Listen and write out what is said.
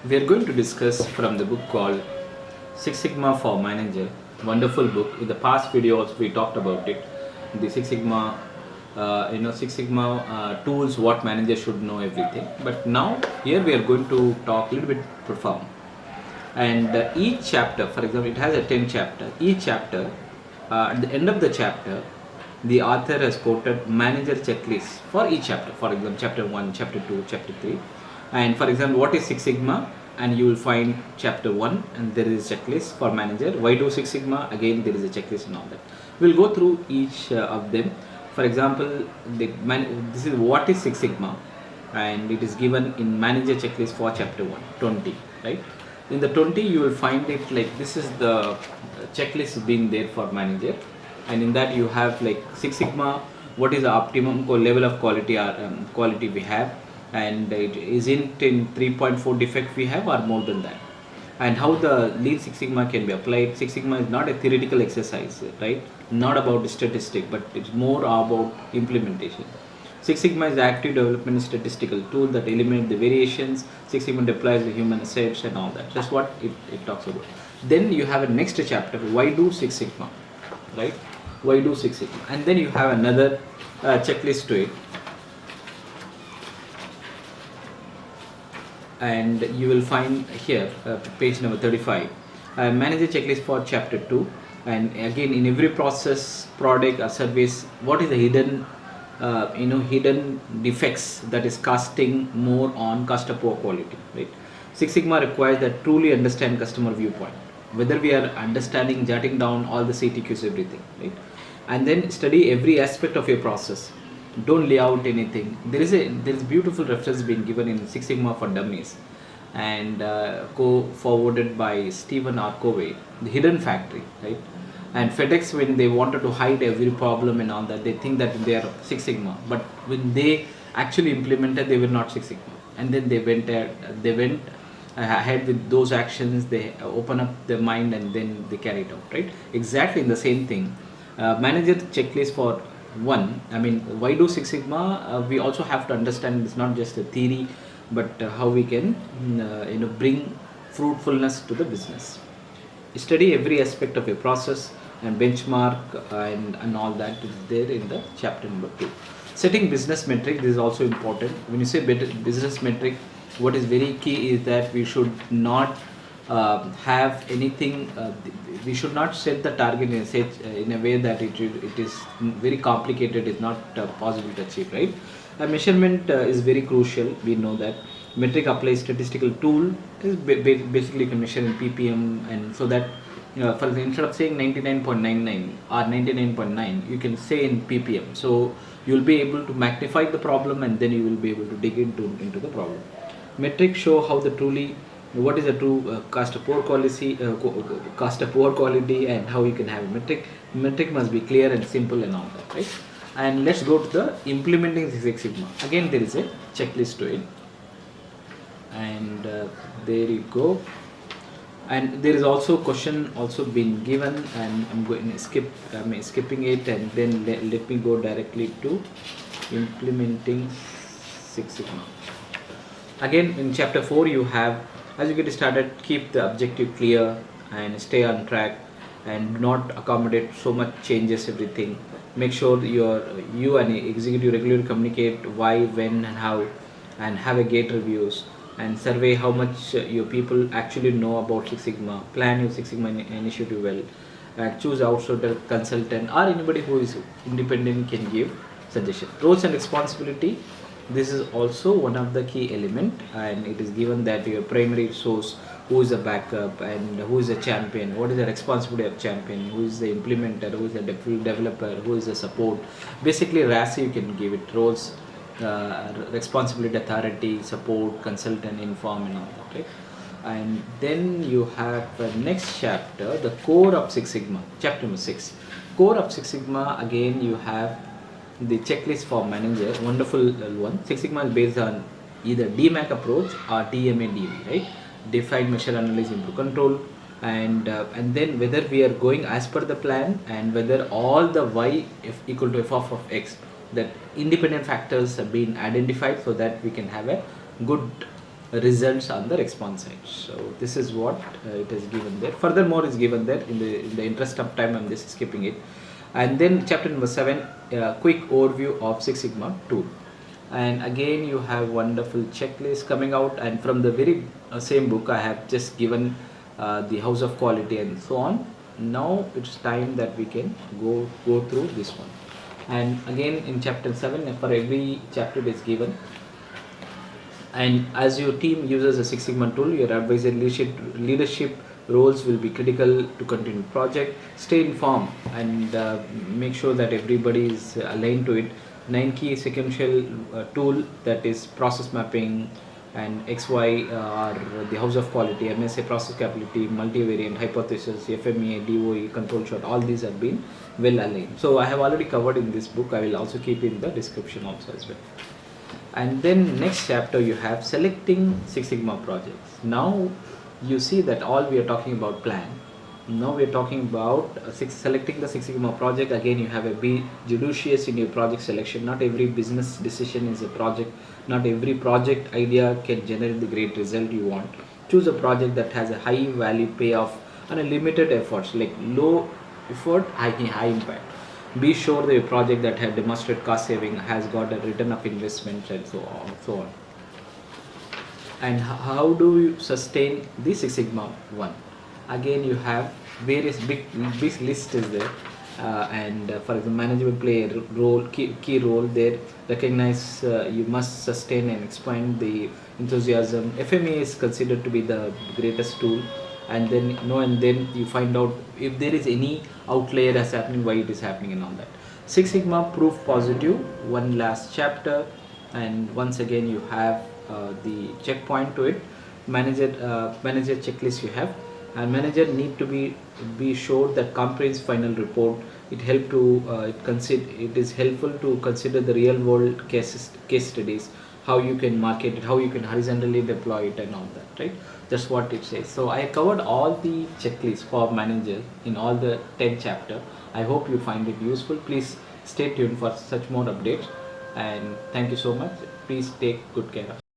We are going to discuss from the book called Six Sigma for Manager. Wonderful book. In the past videos we talked about it. The Six Sigma, Six Sigma tools, what manager should know, everything. But now here we are going to talk a little bit profound. And each chapter, for example, it has a 10 chapter. Each chapter, at the end of the chapter, the author has quoted manager checklist for each chapter. For example, chapter 1, chapter 2, chapter 3. And for example, what is Six Sigma? And you will find chapter 1 and there is a checklist for manager. Why do Six Sigma? Again, there is a checklist and all that. We'll go through each of them. For example, this is what is Six Sigma, and it is given in manager checklist for chapter 1, 20, right? In the 20, you will find it like this is the checklist being there for manager, and in that you have like Six Sigma, what is the optimum level of quality quality we have, and it isn't in 3.4 defect we have or more than that, and how the Lean Six Sigma can be applied. Six Sigma is not a theoretical exercise, right? Not about statistic, but it's more about implementation. Six Sigma is the active development statistical tool that eliminates the variations. Six Sigma deploys the human assets and all that. That's what it talks about. Then you have a next chapter, why do Six Sigma, right? Why do Six Sigma? And then you have another checklist to it. And you will find here page number 35, manager checklist for chapter 2. And again, in every process, product or service, what is the hidden defects that is costing more on cost of poor quality, right? Six Sigma requires that truly understand customer viewpoint, whether we are understanding, jotting down all the CTQs, everything, right? And then study every aspect of your process. Don't lay out anything. There is beautiful reference being given in Six Sigma for Dummies, and co-forwarded by Stephen R. Covey, the hidden factory, right? And FedEx, when they wanted to hide every problem and all that, they think that they are Six Sigma, but when they actually implemented, they were not Six Sigma. And then they went ahead with those actions. They open up their mind and then they carry it out, right? Exactly in the same thing. Manager checklist for one. I mean, why do Six Sigma? We also have to understand it's not just a theory, but how we can bring fruitfulness to the business. Study every aspect of a process and benchmark and all that is there in the chapter number 2. Setting business metric, this is also important. When you say business metric, what is very key is that we should not have anything, we should not set the target in a way that it is very complicated, it's not possible to achieve, right? Measurement is very crucial. We know that metric applies statistical tool is basically you can measure in ppm, and so that for instead of saying 99.99 or 99.9, you can say in ppm, so you'll be able to magnify the problem and then you will be able to dig into the problem. Metrics show how the truly what is a true cost of poor quality, and how you can have a metric. Metric must be clear and simple and all that, right? And let's go to the implementing Six Sigma. Again, there is a checklist to it, and there you go. And there is also question also been given, and I'm skipping it, and then let me go directly to implementing Six Sigma. Again, in chapter 4 you have, as you get started, keep the objective clear and stay on track and do not accommodate so much changes, everything. Make sure you and executive regularly communicate why, when and how, and have a gate reviews and survey how much your people actually know about Six Sigma. Plan your Six Sigma initiative well, and choose outsourcer consultant or anybody who is independent can give suggestion. Roles and responsibility, this is also one of the key element, and it is given that your primary source, who is a backup and who is a champion, what is the responsibility of champion, who is the implementer, who is the developer, who is the support. Basically RASI you can give it, roles, responsibility, authority, support, consultant, inform and all that, right? And then you have next chapter, the core of Six Sigma, chapter number 6. Core of Six Sigma, again you have the checklist for manager, wonderful one. Six Sigma is based on either DMAC approach or DMA-DV, right? Define, measure, analyze, improve, control, and then whether we are going as per the plan, and whether all the y equal to f of x, that independent factors have been identified so that we can have a good results on the response side. So this is what it is given there. Furthermore is given there. In the interest of time, I'm just skipping it. And then chapter number 7, quick overview of Six Sigma tool. And again you have wonderful checklist coming out, and from the very same book I have just given the house of quality and so on. Now it's time that we can go through this one. And again in chapter 7, for every chapter it is given. And as your team uses a Six Sigma tool, your advisor leadership roles will be critical to continue project. Stay informed and make sure that everybody is aligned to it. 9 key sequential tool, that is process mapping and XY are the house of quality, MSA process capability, multivariant hypothesis, FMEA, DOE, control shot, all these have been well aligned. So I have already covered in this book. I will also keep in the description also as well. And then next chapter you have selecting Six Sigma projects. Now you see that all we are talking about plan. Now we are talking about selecting the Six Sigma project. Again you have a be judicious in your project selection. Not every business decision is a project. Not every project idea can generate the great result you want. Choose a project that has a high value payoff and a limited efforts, like low effort, high impact. Be sure the project that have demonstrated cost saving has got a return of investment and so on. And how do you sustain the Six Sigma one? Again you have various big list is there, and for example manager will play a role, key role there. Recognize you must sustain and expand the enthusiasm. FMA is considered to be the greatest tool. And then and then you find out if there is any outlier that's happening, why it is happening and all that. Six Sigma proof positive, one last chapter. And once again you have the checkpoint to it. Manager checklist you have, and manager need to be sure that comprehensive final report. It is helpful to consider the real world case studies, how you can market it, how you can horizontally deploy it and all that, right? That's what it says. So I covered all the checklists for manager in all the 10 chapter. I hope you find it useful. Please stay tuned for such more updates, and thank you so much. Please take good care of